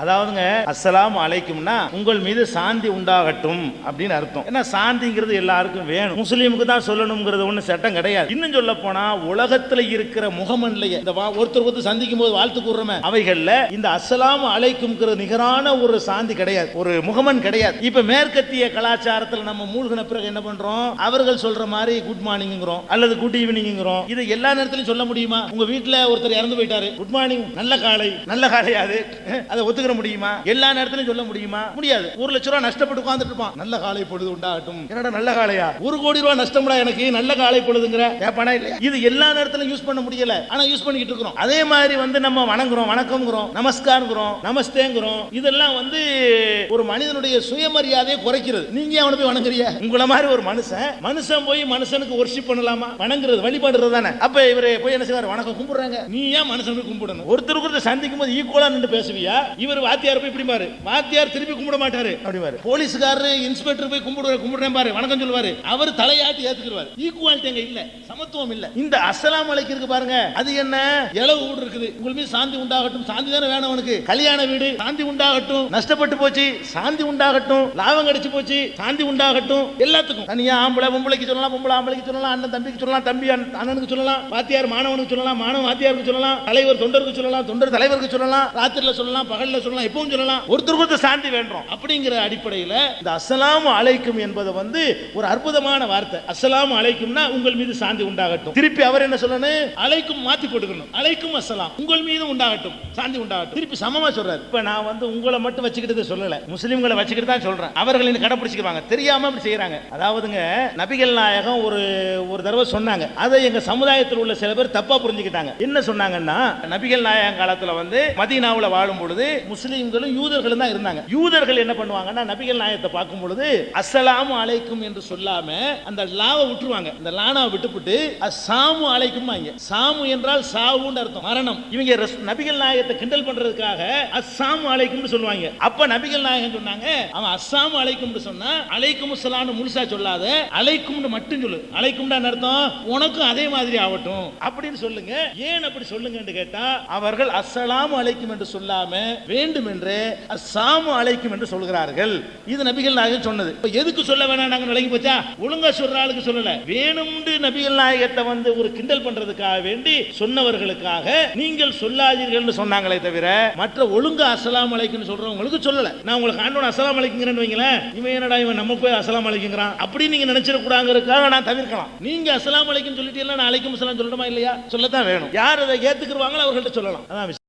அதாவதுங்க அஸ்ஸலாமு அலைக்கும்னா உங்கள் மீது சாந்தி உண்டாகட்டும் அப்படின்னு அர்த்தம். ஏன்னா சாந்திங்கிறது எல்லாருக்கும் வேணும், முஸ்லீமுக்கு தான் சொல்லணுங்கிறது ஒன்றும் சட்டம் கிடையாது. இன்னும் சொல்ல போனா உலகத்துல இருக்கிற முகமன்லையே இந்த ஒருத்தர் சந்திக்கும் போது வாழ்த்து கூறுறோமே அவைகள்ல இந்த அஸ்ஸலாமு அலைக்கும்ங்கிறது நிகரான ஒரு சாந்தி கிடையாது, ஒரு முகமன் கிடையாது. இப்ப மேற்கத்திய கலாச்சாரத்தில் நம்ம மூழ்கின பிறகு என்ன பண்றோம், அவர்கள் சொல்ற மாதிரி குட் மார்னிங்கிறோம் அல்லது குட் ஈவினிங்கிறோம். இது எல்லா நேரத்திலும் சொல்ல முடியுமா? உங்க வீட்டுல ஒருத்தர் இறந்து போயிட்டாரு, குட் மார்னிங் நல்ல காலை, நல்ல காலையாது அதை ஒத்துக்க முடியுமா? எல்லா நேரத்திலும் சொல்ல முடியுமா? முடியாது. 1 லட்சம் ரூபாய் நஷ்டப்பட்டு உட்கார்ந்துட்டு இருப்பான், நல்ல காலை பொழுது உண்டாகட்டும். என்னடா நல்ல காலையா? 1 கோடி ரூபாய் நஷ்டம்டா எனக்கு, நல்ல காலை பொழுதுங்கிற கேப்பானா இல்லையா? இது எல்லா நேரத்திலும் யூஸ் பண்ண முடியல, ஆனா யூஸ் பண்ணிட்டு இருக்கிறோம். அதே மாதிரி நம்ம வணங்குறோம், வணக்கம்ங்கிறோம், நமஸ்காரங்கிறோம், நமஸ்தேங்கிறோம். இதெல்லாம் ஒரு மனிதனுடைய சுயமரியாதையை குறைக்கிறது. நீங்க அவனை போய் வணங்குறிய? உங்களை மாதிரி ஒரு மனுஷன் போய் மனுஷனுக்கு வர்ஷிப் பண்ணலாமா? வணங்குறது வழிபாடுறது தானே. அப்ப இவரு போய் என்ன செய்வார்? வணக்கம் கும்பிடுறாங்க, நீ ஏன் மனுஷனுக்கு கும்பிடணும்? ஒருத்தருக்கு சந்திக்கும் போது ஈக்குவலா நின்று பேசுவியா? இவர் வாத்தியார் போய் இப்படி பாரு, வாத்தியார் திருப்பி கும்பிட மாட்டாரு. அப்படி பாரு, போலீஸ்காரரு இன்ஸ்பெக்டர் போய் கும்பிடுறேன் பாரு, வணக்கம் சொல்லுவாரு, அவர் தலையாட்டி ஏத்துக்குவார். ஈக்குவாலிட்டி அங்க இல்ல, சமத்துவம் இல்ல. இந்த அஸ்ஸலாமு அலைக்கும் இருக்கு பாருங்க, அது என்ன இளவு வீடு இருக்குது, உங்கள் மீது சாந்தி உண்டாகட்டும். சாந்தி தானே வேணும் அவனுக்கு. கல்யாண வீடு, சாந்தி உண்டாகட்டும். நஷ்டப்பட்டு போச்சு, சாந்தி உண்டாகட்டும். லாபம் கிடைச்சு போச்சு, சாந்தி உண்டாகட்டும். எல்லாத்துக்கும் தனியா ஆம்பளை பொம்பளைக்கு சொல்லலாம், பொம்பளை ஆம்பளைக்கு சொல்லலாம், அண்ணன் தம்பிக்கு சொல்லலாம், தம்பி அண்ணனுக்கு சொல்லலாம், வாத்தியார் மாணவனுக்கு சொல்லலாம், மாணவன் வாத்தியாருக்கு சொல்லலாம், தலைவர் தொண்டருக்கு சொல்லலாம், தொண்டர் தலைவருக்கு சொல்லலாம், ராத்திரில சொல்லலாம், பகல்ல சொல்லலாம், எப்பவும் சொல்லலாம். ஒருத்தருக்கு சாந்தி வேண்டும். அப்படிங்கிற அடிப்படையில் இந்த அஸ்ஸலாமு அலைக்கும் என்பது ஒரு அற்புதமான வார்த்தை. அஸ்ஸலாமு அலைக்கும்னா உங்கள் மீது சாந்தி உண்டாகட்டும். திருப்பி அவர் என்ன சொல்லணும்? அலைக்கும் மாத்தி போட்டுக்கணும். அலைக்கும் அஸ்ஸலாம், உங்கள் மீது உண்டாகட்டும், சாந்தி உண்டாகட்டும். திருப்பி சமமா சொல்றாரு. இப்ப நான் உங்களை மட்டும் வச்சுக்கிட்டு சொல்லல, முஸ்லிம்களை வச்சுக்கிட்டு தான் சொல்றேன். அவர்கள் கடைபிடிச்சுக்குவாங்க, தெரியாம அப்படி செய்யறாங்க. அதாவதுங்க நபிகள் நாயகம் ஒரு தடவை சொன்னாங்க, அதை எங்க சமுதாயத்தில் உள்ள சில பேர் தப்பா புரிஞ்சுக்கிட்டாங்க. என்ன சொன்னாங்கன்னா, நபிகள் நாயகம் காலத்துல மதீனாவுல வாழும் பொழுது முஸ்லிம்களும் யூதர்களும் தான் இருந்தாங்க. யூதர்கள் என்ன பண்ணுவாங்கன்னா, நபிகள் நாயகத்தை பார்க்கும் பொழுது அஸ்ஸலாமு அலைக்கும் என்று சொல்லாம அந்த லாவை விட்டுருவாங்க. அந்த லானாவை விட்டுவிட்டு அஸ்ஸாமு அலைக்கும். சாமு என்றால் சாவுன்னு அர்த்தம், மரணம். இவங்க நபிகள் நாயகத்தை கிண்டல் பண்றதுக்காக அஸ்ஸாமு அலைக்கும் சொல்லுவாங்க. அப்ப நபிகள் நாயகம் சொன்னாங்க, அவன் அஸ்ஸாமு அலைக்கும் சொன்னா அலைக்கும் ஸலாம்னு முழுசா சொல்லாத, அலைக்கும் மட்டும் சொல்லு. அலைக்கும்னா அர்த்தம் உனக்கும் அதே மாதிரி ஆகட்டும் அப்படின்னு சொல்லுங்க. ஏன் அப்படி சொல்லுங்கன்னு கேட்டா, அவர்கள் அஸ்ஸலாமு அலைக்கும் என்று சொல்லாம வேண்டும் என்று அஸ்ஸாமு அலைக்கும் என்று சொல்கிறார்கள். இது நபிகள் நாயகம் சொன்னது. எதுக்கு சொல்ல வேணாம் நாங்க விளங்கி போச்சா? ஒழுங்கா சொல்ற ஆளுக்கு சொல்லல, வேணும்னு நபிகள் நாயகத்தை ஒரு கிண்டல் பண்றதுக்காக வேண்டி சொன்னவர்களுக்காக நீங்கள் சொல்லாதீர்கள் சொன்னாங்களே தவிர மற்ற ஒழுங்கா அஸ்ஸலாமு அலைக்கும் சொல்றவங்களுக்கு சொல்லல. நான் உங்களுக்கு ஆண்டவன் அஸ்ஸலாமு அலைக்கும்ங்கறேன்னு வைங்களேன், இவன் என்னடா இவன் நம்ம போய் அஸ்ஸலாமு அலைக்கும்ங்கறான் அப்படி நீங்க நினைச்சிட கூடாதுங்கறதுக்காக நான் தவிர்க்கலாம். நீங்க அஸ்ஸலாமு அலைக்கும் சொல்லிட்டீங்கன்னா நான் அலைக்கும் ஸலாம் சொல்லணுமா இல்லையா? சொல்லத்தான் வேணும். யார் அதை ஏத்துக்குவாங்களோ அவர்கள்ட்ட சொல்லலாம். அதான்